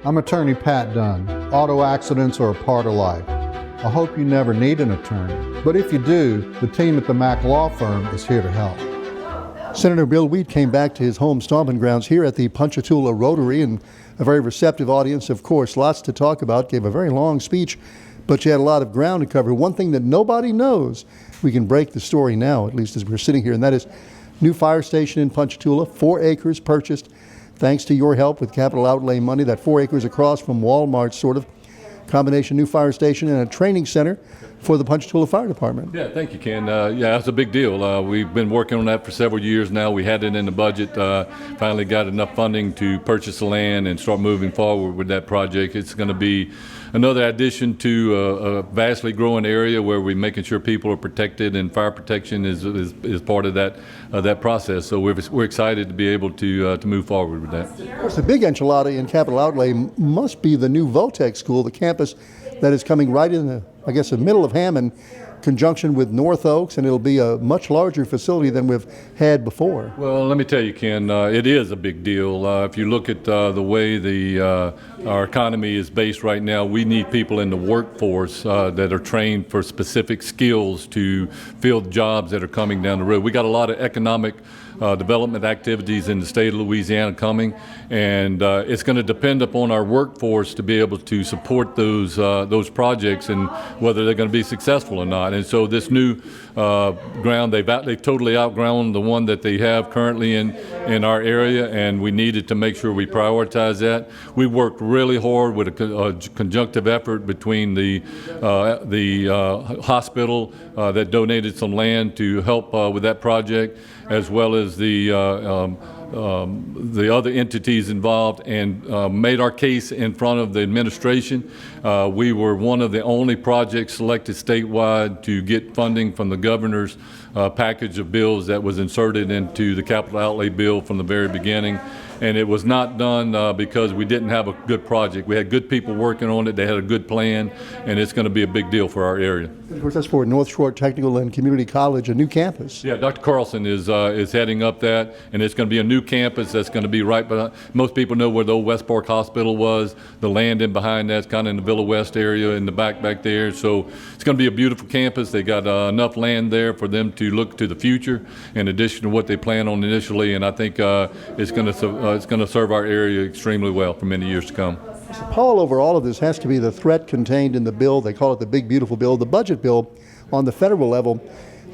I'm attorney Pat Dunn. Auto accidents are a part of life. I hope you never need an attorney, but if you do, the team at the Mack Law Firm is here to help. Senator Bill Wheat came back to his home stomping grounds here at the Ponchatoula Rotary, and a very receptive audience, of course, lots to talk about, gave a very long speech, but you had a lot of ground to cover. One thing that nobody knows, we can break the story now, at least as we're sitting here, and that is new fire station in Ponchatoula, 4 acres purchased, thanks to your help with capital outlay money, that 4 acres across from Walmart, sort of. Combination new fire station and a training center for the Ponchatoula Fire Department. Yeah, thank you, Ken. Yeah, that's a big deal. We've been working on that for several years now. We had it in the budget, finally got enough funding to purchase the land and start moving forward with that project. It's going to be another addition to a vastly growing area where we're making sure people are protected, and fire protection is part of that process. So we're excited to be able to move forward with that. Of course, the big enchilada in capital outlay must be the new Votech school, the campus that is coming right in the, I guess, the middle of Hammond, conjunction with North Oaks, and it'll be a much larger facility than we've had before. Well, let me tell you, Ken, it is a big deal. If you look at the way our economy is based right now, we need people in the workforce that are trained for specific skills to fill the jobs that are coming down the road. We got a lot of economic development activities in the state of Louisiana coming, and it's going to depend upon our workforce to be able to support those projects and whether they're going to be successful or not. And so this new ground, they've totally outgrown the one that they have currently in our area, and we needed to make sure we prioritize that. We worked really hard with a conjunctive effort between the hospital that donated some land to help with that project, as well as the other entities involved, and made our case in front of the administration. We were one of the only projects selected statewide to get funding from the governor's package of bills that was inserted into the capital outlay bill from the very beginning. And it was not done because we didn't have a good project. We had good people working on it. They had a good plan, and it's going to be a big deal for our area. Of course, that's for North Shore Technical and Community College, a new campus. Yeah, Dr. Carlson is heading up that, and it's going to be a new campus that's going to be right behind. Most people know where the old West Park Hospital was. The land in behind that's kind of in the Villa West area in the back there. So it's going to be a beautiful campus. They got enough land there for them to look to the future, in addition to what they plan on initially. And I think it's going to serve our area extremely well for many years to come. So Paul, over all of this has to be the threat contained in the bill. They call it the big, beautiful bill, the budget bill on the federal level,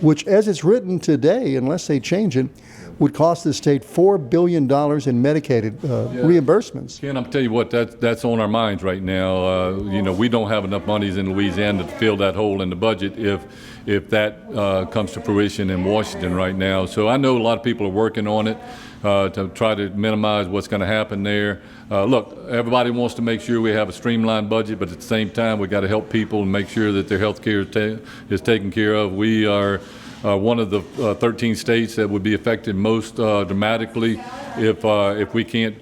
which, as it's written today, unless they change it, would cost the state $4 billion in Medicaid reimbursements. Ken, I'm tell you what, that's on our minds right now. We don't have enough monies in Louisiana to fill that hole in the budget if that comes to fruition in Washington right now. So I know a lot of people are working on it to try to minimize what's going to happen there. Look, everybody wants to make sure we have a streamlined budget, but at the same time, we got to help people and make sure that their health care is taken care of. We are one of the 13 states that would be affected most dramatically if we can't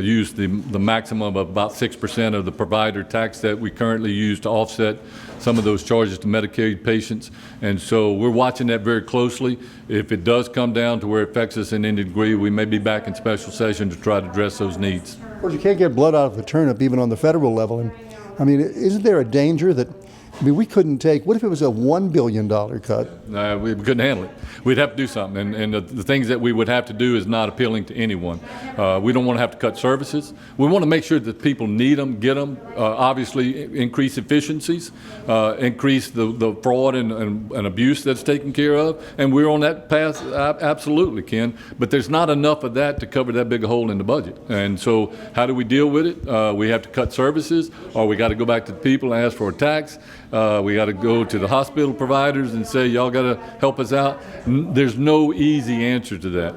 use the maximum of about 6% of the provider tax that we currently use to offset some of those charges to Medicaid patients. And so we're watching that very closely. If it does come down to where it affects us in any degree, we may be back in special session to try to address those needs. Of course, you can't get blood out of the turnip even on the federal level. And I mean, isn't there a danger that, we couldn't take, what if it was a $1 billion cut? We couldn't handle it. We'd have to do something. And the things that we would have to do is not appealing to anyone. We don't want to have to cut services. We want to make sure that people need them, get them, obviously increase efficiencies, increase the fraud and abuse that's taken care of. And we're on that path, absolutely, Ken. But there's not enough of that to cover that big hole in the budget. And so how do we deal with it? We have to cut services, or we got to go back to the people and ask for a tax. We got to go to the hospital providers and say, y'all got to help us out. There's no easy answer to that.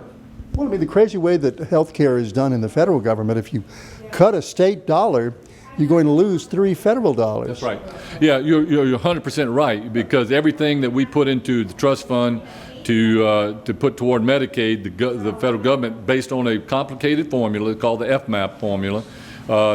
Well, I mean, the crazy way that health care is done in the federal government, if you cut a state dollar, you're going to lose 3 federal dollars. That's right. Yeah, you're 100% right, because everything that we put into the trust fund to put toward Medicaid, the federal government, based on a complicated formula called the FMAP formula,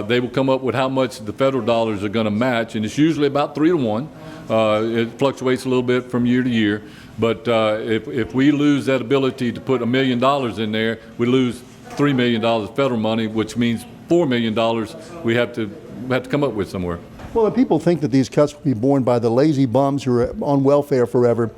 they will come up with how much the federal dollars are going to match, and it's usually about 3 to 1. It fluctuates a little bit from year to year, but if we lose that ability to put $1 million in there, we lose $3 million federal money, which means $4 million we have to come up with somewhere. Well, and people think that these cuts will be borne by the lazy bums who are on welfare forever.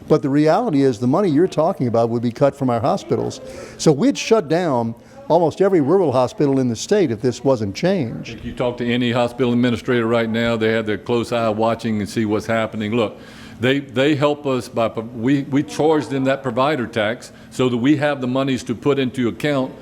But the reality is the money you're talking about would be cut from our hospitals. So we'd shut down almost every rural hospital in the state if this wasn't changed. If you talk to any hospital administrator right now, they have their close eye watching and see what's happening. Look, they help us by, we charge them that provider tax so that we have the monies to put into account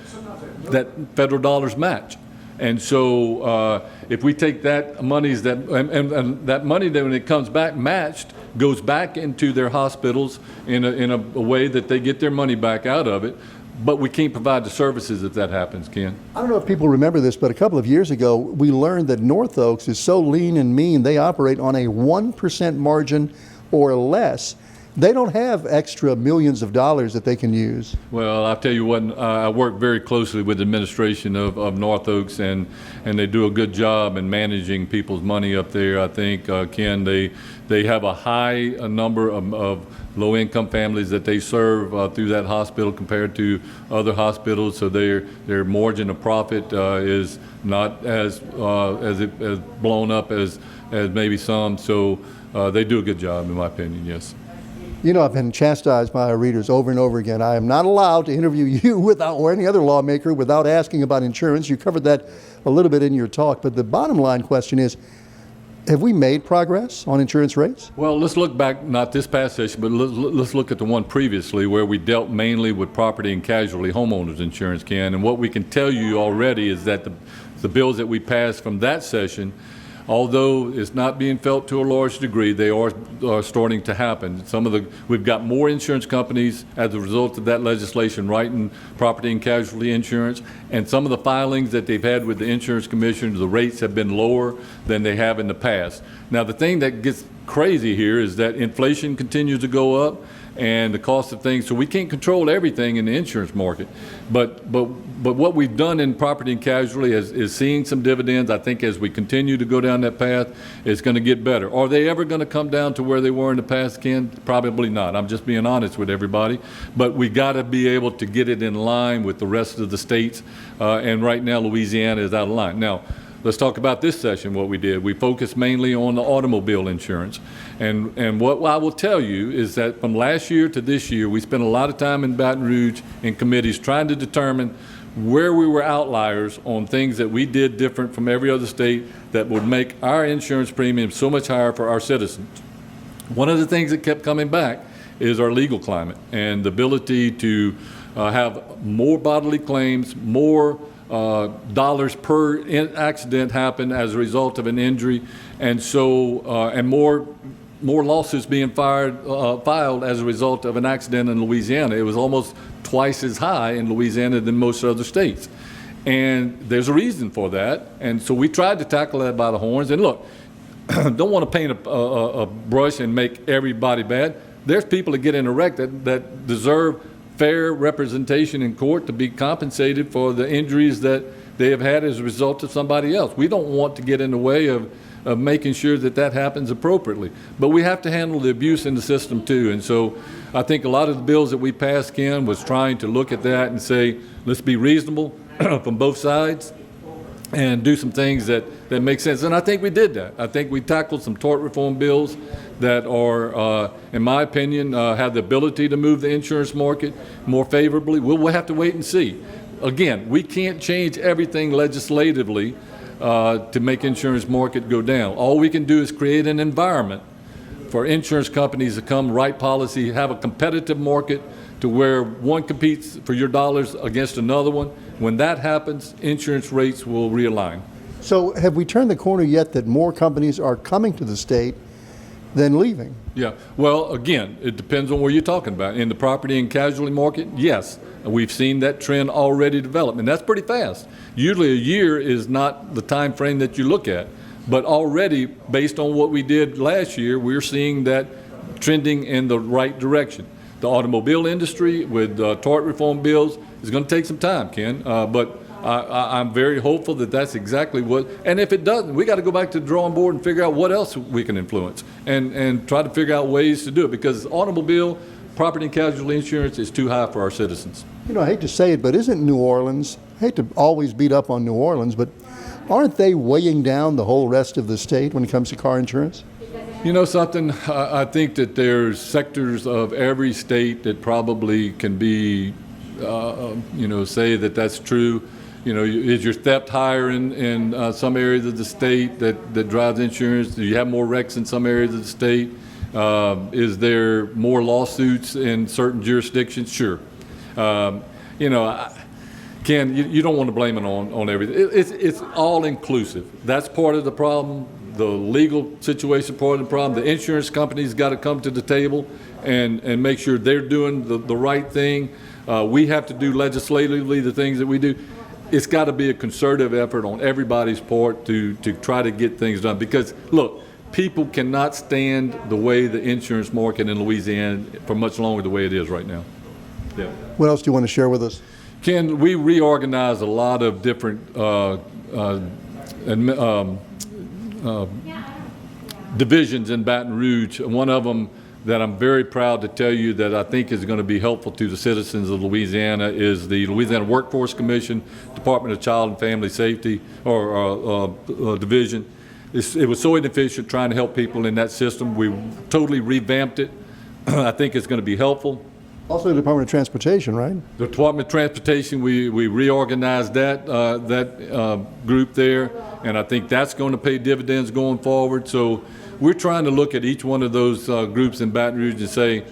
that federal dollars match. And so if we take that monies that, and that money that when it comes back matched goes back into their hospitals in a way that they get their money back out of it. But we can't provide the services if that happens, Ken. I don't know if people remember this, but a couple of years ago, we learned that North Oaks is so lean and mean, they operate on a 1% margin or less. They don't have extra millions of dollars that they can use. Well, I'll tell you what, I work very closely with the administration of North Oaks, and they do a good job in managing people's money up there. I think, Ken, they have a high number of low-income families that they serve through that hospital compared to other hospitals, so their margin of profit is not as blown up as maybe some. So they do a good job, in my opinion, yes. You know, I've been chastised by our readers over and over again. I am not allowed to interview you without, or any other lawmaker, without asking about insurance. You covered that a little bit in your talk, but the bottom line question is, have we made progress on insurance rates? Well, let's look back, not this past session, but let's look at the one previously where we dealt mainly with property and casualty homeowners insurance, Ken. And what we can tell you already is that the bills that we passed from that session, although it's not being felt to a large degree, they are starting to happen. We've got more insurance companies as a result of that legislation writing property and casualty insurance, and some of the filings that they've had with the insurance commission, the rates have been lower than they have in the past. Now, the thing that gets crazy here is that inflation continues to go up and the cost of things, so we can't control everything in the insurance market. But what we've done in property and casualty is seeing some dividends. I think as we continue to go down that path, it's going to get better. Are they ever going to come down to where they were in the past, Ken? Probably not. I'm just being honest with everybody. But we got to be able to get it in line with the rest of the states. And right now, Louisiana is out of line. Now, let's talk about this session, what we did. We focused mainly on the automobile insurance. And what I will tell you is that from last year to this year, we spent a lot of time in Baton Rouge in committees trying to determine where we were outliers on things that we did different from every other state that would make our insurance premium so much higher for our citizens. One of the things that kept coming back is our legal climate and the ability to have more bodily claims, more dollars per accident happen as a result of an injury, and so and more lawsuits being filed as a result of an accident in Louisiana. It was almost twice as high in Louisiana than most other states, and there's a reason for that. And so we tried to tackle that by the horns. And look, don't want to paint a brush and make everybody bad. There's people that get in a wreck that deserve fair representation in court to be compensated for the injuries that they have had as a result of somebody else. We don't want to get in the way of making sure that happens appropriately. But we have to handle the abuse in the system too. And so I think a lot of the bills that we passed, Ken, was trying to look at that and say, let's be reasonable from both sides and do some things that make sense. And I think we did that. I think we tackled some tort reform bills that are, in my opinion, have the ability to move the insurance market more favorably. We'll have to wait and see. Again, we can't change everything legislatively to make insurance market go down. All we can do is create an environment for insurance companies to come, write policy, have a competitive market to where one competes for your dollars against another one. When that happens, insurance rates will realign. So have we turned the corner yet that more companies are coming to the state than leaving? Yeah, well, again, it depends on where you're talking about. In the property and casualty market, yes, we've seen that trend already develop, and that's pretty fast. Usually a year is not the time frame that you look at, but already, based on what we did last year, we're seeing that trending in the right direction. The automobile industry with tort reform bills is going to take some time, Ken, but I'm very hopeful that that's exactly what, and if it doesn't, we got to go back to the drawing board and figure out what else we can influence and try to figure out ways to do it, because automobile property and casualty insurance is too high for our citizens. You know, I hate to say it, but isn't New Orleans, I hate to always beat up on New Orleans, but aren't they weighing down the whole rest of the state when it comes to car insurance? You know something, I think that there's sectors of every state that probably can be, say that that's true. You know, is your theft higher in some areas of the state that drives insurance? Do you have more wrecks in some areas of the state? Is there more lawsuits in certain jurisdictions? Sure. Ken, you don't want to blame it on everything. It's all inclusive. That's part of the problem. The legal situation part of the problem. The insurance companies got to come to the table and make sure they're doing the right thing. We have to do legislatively the things that we do. It's got to be a concerted effort on everybody's part to try to get things done. Because, look, people cannot stand the way the insurance market in Louisiana for much longer the way it is right now. Yeah. What else do you want to share with us? Ken, we reorganized a lot of different divisions in Baton Rouge. One of them that I'm very proud to tell you that I think is going to be helpful to the citizens of Louisiana is the Louisiana Workforce Commission, Department of Child and Family Safety, or division. It was so inefficient trying to help people in that system. We totally revamped it. I think it's going to be helpful. Also the Department of Transportation, right? The Department of Transportation, we reorganized that group there, and I think that's going to pay dividends going forward. So we're trying to look at each one of those groups in Baton Rouge and say,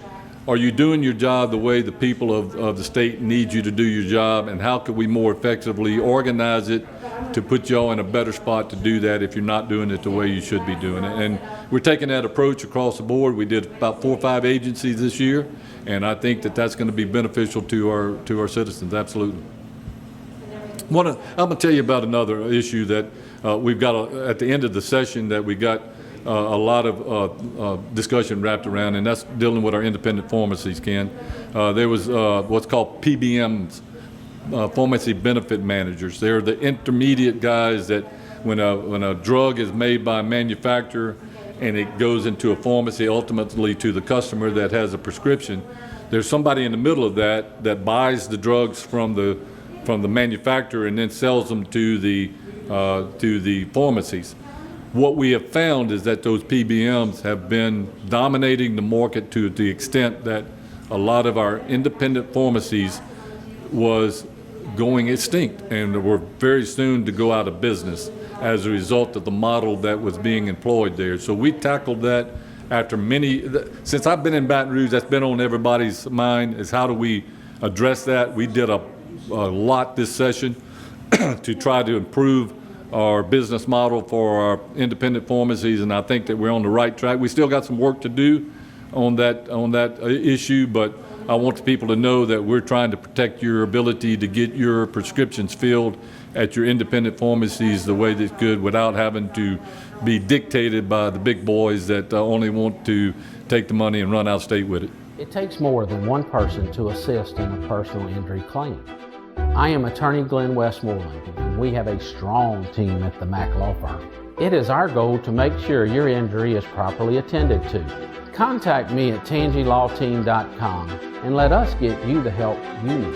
are you doing your job the way the people of the state need you to do your job, and how could we more effectively organize it to put y'all in a better spot to do that if you're not doing it the way you should be doing it? And we're taking that approach across the board. We did about 4 or 5 agencies this year, and I think that that's going to be beneficial to our citizens, absolutely. I'm going to tell you about another issue that we've got at the end of the session that we got a lot of discussion wrapped around, and that's dealing with our independent pharmacies, Ken. There was what's called PBMs, pharmacy benefit managers. They're the intermediate guys that when a drug is made by a manufacturer and it goes into a pharmacy ultimately to the customer that has a prescription, there's somebody in the middle of that buys the drugs from the manufacturer and then sells them to the pharmacies. What we have found is that those PBMs have been dominating the market to the extent that a lot of our independent pharmacies was going extinct and were very soon to go out of business as a result of the model that was being employed there. So we tackled that after since I've been in Baton Rouge, that's been on everybody's mind, is how do we address that. We did a lot this session to try to improve our business model for our independent pharmacies, and I think that we're on the right track. We still got some work to do on that issue, but I want the people to know that we're trying to protect your ability to get your prescriptions filled at your independent pharmacies the way that's good without having to be dictated by the big boys that only want to take the money and run out of state with it. It takes more than one person to assist in a personal injury claim. I am attorney Glenn Westmoreland, and we have a strong team at the Mack Law Firm. It is our goal to make sure your injury is properly attended to. Contact me at TangieLawTeam.com and let us get you the help you need.